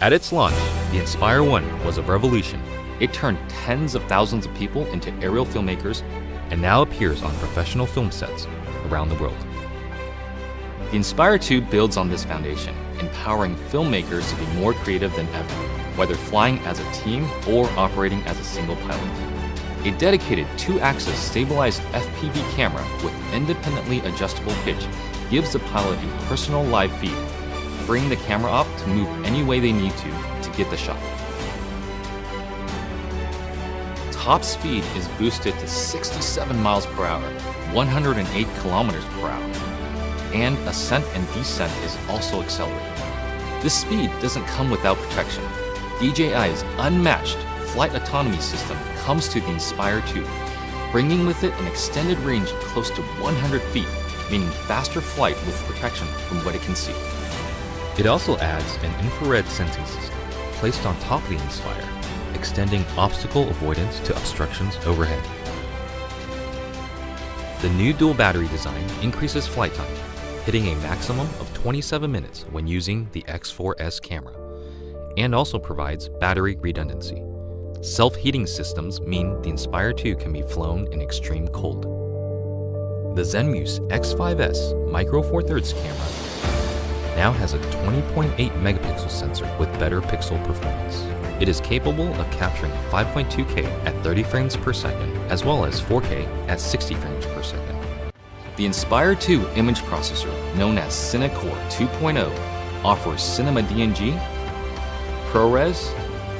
At its launch, the Inspire 1 was a revolution. It turned tens of thousands of people into aerial filmmakers and now appears on professional film sets around the world. The Inspire 2 builds on this foundation, empowering filmmakers to be more creative than ever, whether flying as a team or operating as a single pilot. A dedicated 2-axis stabilized FPV camera with independently adjustable pitch gives the pilot a personal live feed, freeing the camera op to move any way they need to get the shot. Top speed is boosted to 67 miles per hour, 108 kilometers per hour, and ascent and descent is also accelerated. This speed doesn't come without protection. DJI's unmatched flight autonomy system comes to the Inspire 2, bringing with it an extended range close to 100 feet, meaning faster flight with protection from what it can see. It also adds an infrared sensing system placed on top of the Inspire, extending obstacle avoidance to obstructions overhead. The new dual battery design increases flight time, hitting a maximum of 27 minutes when using the X4S camera, and also provides battery redundancy. Self-heating systems mean the Inspire 2 can be flown in extreme cold. The Zenmuse X5S Micro Four Thirds camera now has a 20.8 megapixel sensor with better pixel performance. It is capable of capturing 5.2K at 30 frames per second, as well as 4K at 60 frames per second. The Inspire 2 image processor, known as CineCore 2.0, offers Cinema DNG, ProRes,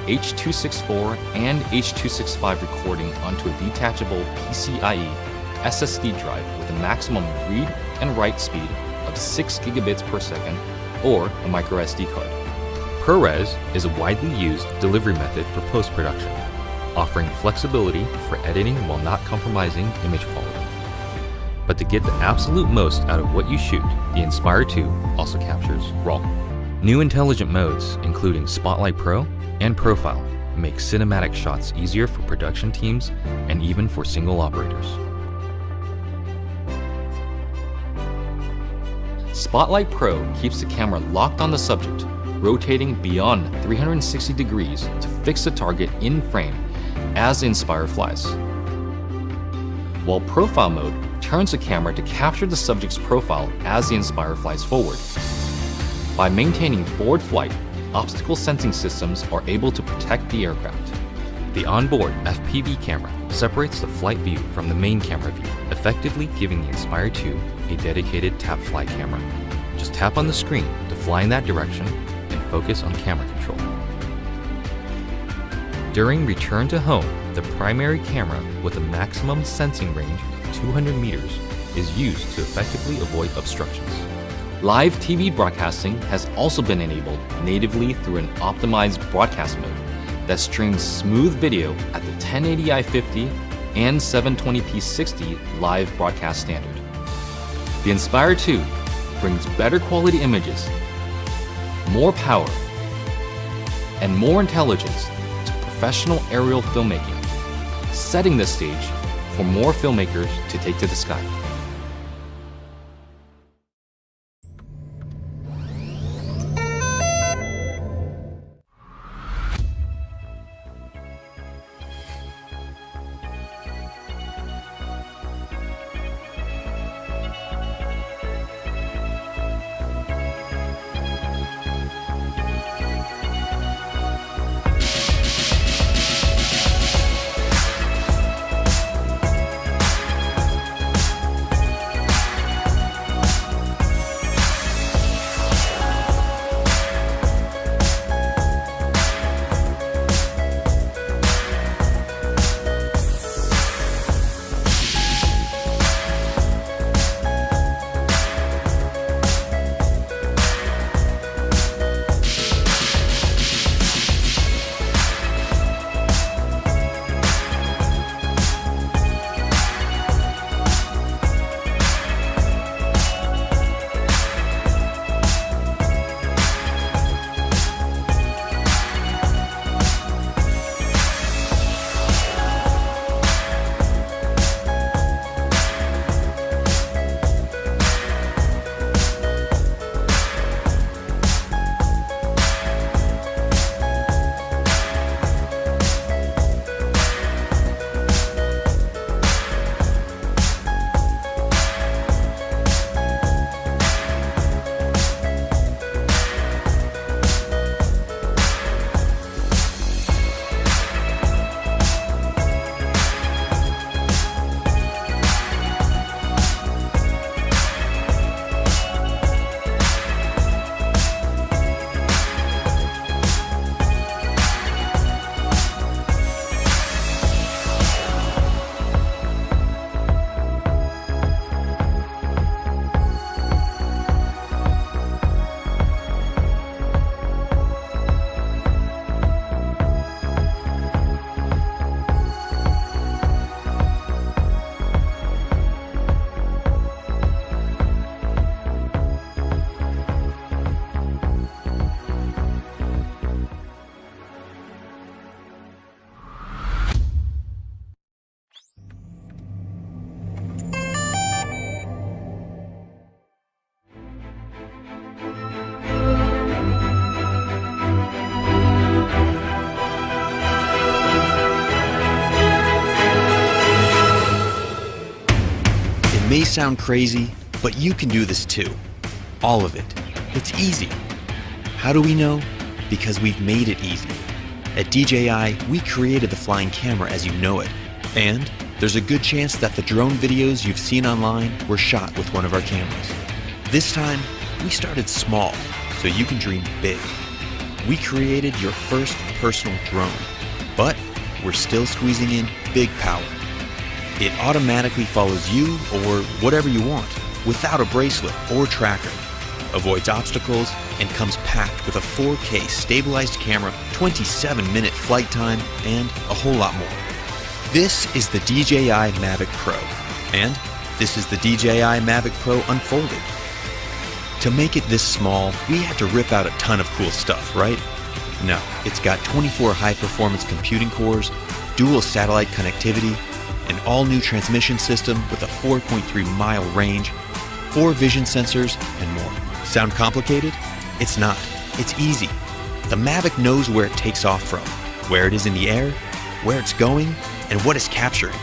H.264, and H.265 recording onto a detachable PCIe SSD drive with a maximum read and write speed of 6 gigabits per second or a microSD card. ProRes is a widely used delivery method for post-production, offering flexibility for editing while not compromising image quality. But to get the absolute most out of what you shoot, the Inspire 2 also captures RAW. New intelligent modes, including Spotlight Pro and Profile, make cinematic shots easier for production teams and even for single operators. Spotlight Pro keeps the camera locked on the subject, rotating beyond 360 degrees to fix the target in frame as the Inspire flies. While Profile mode turns the camera to capture the subject's profile as the Inspire flies forward. By maintaining forward flight, obstacle sensing systems are able to protect the aircraft. The onboard FPV camera separates the flight view from the main camera view, effectively giving the Inspire 2 a dedicated tap fly camera. Just tap on the screen to fly in that direction and focus on camera control. During return to home, the primary camera with a maximum sensing range of 200 meters is used to effectively avoid obstructions. Live TV broadcasting has also been enabled natively through an optimized broadcast mode that streams smooth video at the 1080i50 and 720p 60 live broadcast standard. The Inspire 2 brings better quality images, more power, and more intelligence to professional aerial filmmaking, setting the stage for more filmmakers to take to the sky. sound crazy, but you can do this too. All of it. It's easy. How do we know? Because we've made it easy. At DJI, we created the flying camera as you know it. And there's a good chance that the drone videos you've seen online were shot with one of our cameras. This time, we started small, so you can dream big. We created your first personal drone, but we're still squeezing in big power. It automatically follows you or whatever you want, without a bracelet or tracker, avoids obstacles, and comes packed with a 4K stabilized camera, 27-minute flight time, and a whole lot more. This is the DJI Mavic Pro, and this is the DJI Mavic Pro Unfolded. To make it this small, we had to rip out a ton of cool stuff, right? No, it's got 24 high-performance computing cores, dual satellite connectivity, an all-new transmission system with a 4.3-mile range, 4 vision sensors, and more. Sound complicated? It's not. It's easy. The Mavic knows where it takes off from, where it is in the air, where it's going, and what it's capturing.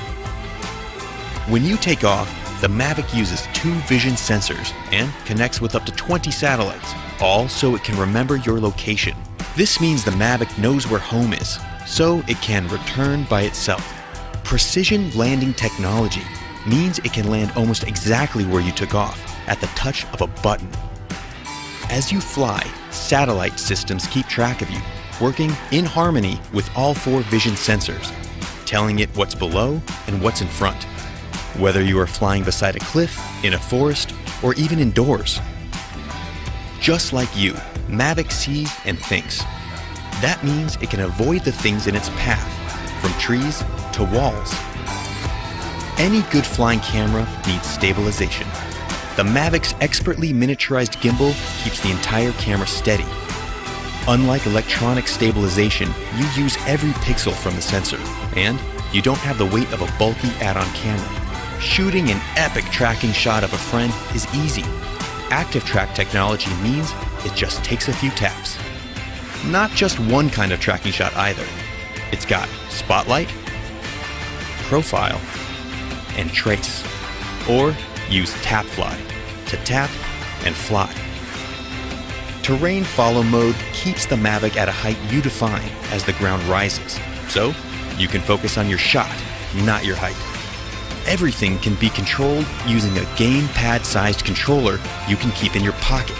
When you take off, the Mavic uses 2 vision sensors and connects with up to 20 satellites, all so it can remember your location. This means the Mavic knows where home is, so it can return by itself. Precision landing technology means it can land almost exactly where you took off, at the touch of a button. As you fly, satellite systems keep track of you, working in harmony with all 4 vision sensors, telling it what's below and what's in front, whether you are flying beside a cliff, in a forest, or even indoors. Just like you, Mavic sees and thinks. That means it can avoid the things in its path, from trees to walls. Any good flying camera needs stabilization. The Mavic's expertly miniaturized gimbal keeps the entire camera steady. Unlike electronic stabilization, you use every pixel from the sensor, and you don't have the weight of a bulky add-on camera. Shooting an epic tracking shot of a friend is easy. Active track technology means it just takes a few taps. Not just one kind of tracking shot either. It's got spotlight, profile, and trace. Or use tap fly to tap and fly. Terrain follow mode keeps the Mavic at a height you define as the ground rises, so you can focus on your shot, not your height. Everything can be controlled using a gamepad-sized controller you can keep in your pocket.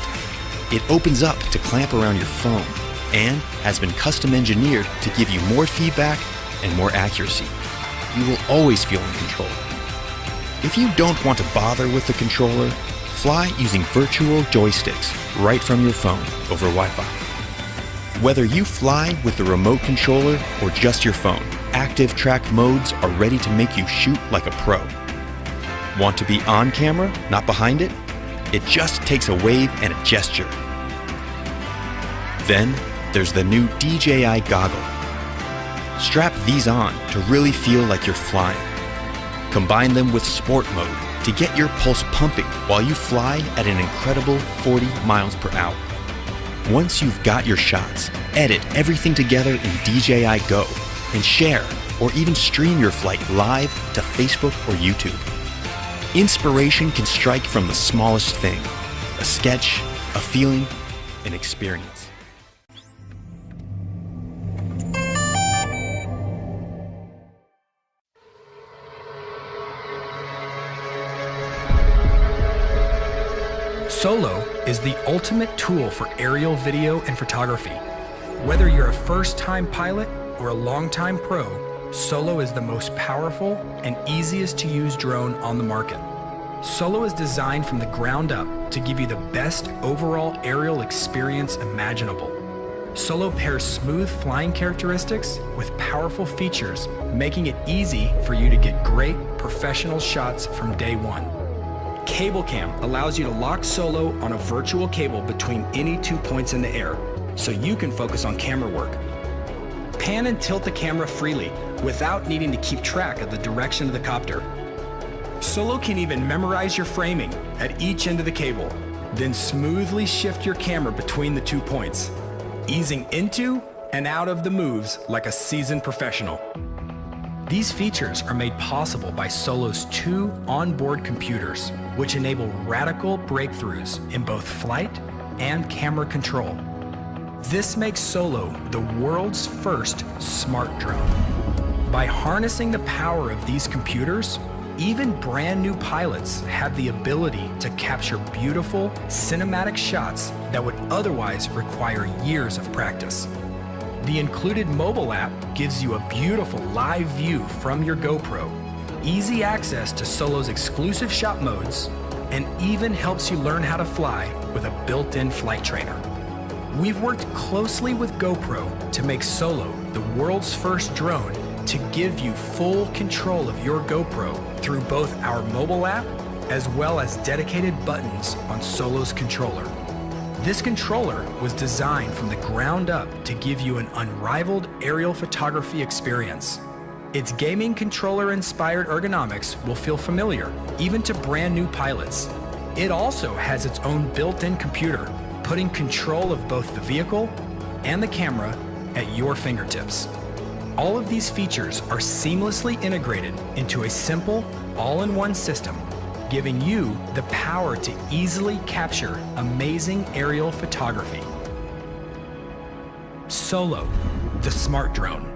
It opens up to clamp around your phone and has been custom engineered to give you more feedback and more accuracy. You will always feel in control. If you don't want to bother with the controller, fly using virtual joysticks right from your phone over Wi-Fi. Whether you fly with the remote controller or just your phone, active track modes are ready to make you shoot like a pro. Want to be on camera, not behind it? It just takes a wave and a gesture. Then there's the new DJI goggle. Strap these on to really feel like you're flying. Combine them with sport mode to get your pulse pumping while you fly at an incredible 40 miles per hour. Once you've got your shots, edit everything together in DJI Go and share or even stream your flight live to Facebook or YouTube. Inspiration can strike from the smallest thing: a sketch, a feeling, an experience. Solo is the ultimate tool for aerial video and photography. Whether you're a first-time pilot or a long-time pro, Solo is the most powerful and easiest to use drone on the market. Solo is designed from the ground up to give you the best overall aerial experience imaginable. Solo pairs smooth flying characteristics with powerful features, making it easy for you to get great professional shots from day one. Cable Cam allows you to lock Solo on a virtual cable between any 2 points in the air, so you can focus on camera work. Pan and tilt the camera freely without needing to keep track of the direction of the copter. Solo can even memorize your framing at each end of the cable, then smoothly shift your camera between the 2 points, easing into and out of the moves like a seasoned professional. These features are made possible by Solo's 2 onboard computers, which enable radical breakthroughs in both flight and camera control. This makes Solo the world's first smart drone. By harnessing the power of these computers, even brand new pilots have the ability to capture beautiful cinematic shots that would otherwise require years of practice. The included mobile app gives you a beautiful live view from your GoPro, easy access to Solo's exclusive shot modes, and even helps you learn how to fly with a built-in flight trainer. We've worked closely with GoPro to make Solo the world's first drone to give you full control of your GoPro through both our mobile app as well as dedicated buttons on Solo's controller. This controller was designed from the ground up to give you an unrivaled aerial photography experience. Its gaming controller-inspired ergonomics will feel familiar, even to brand new pilots. It also has its own built-in computer, putting control of both the vehicle and the camera at your fingertips. All of these features are seamlessly integrated into a simple, all-in-one system, giving you the power to easily capture amazing aerial photography. Solo, the smart drone.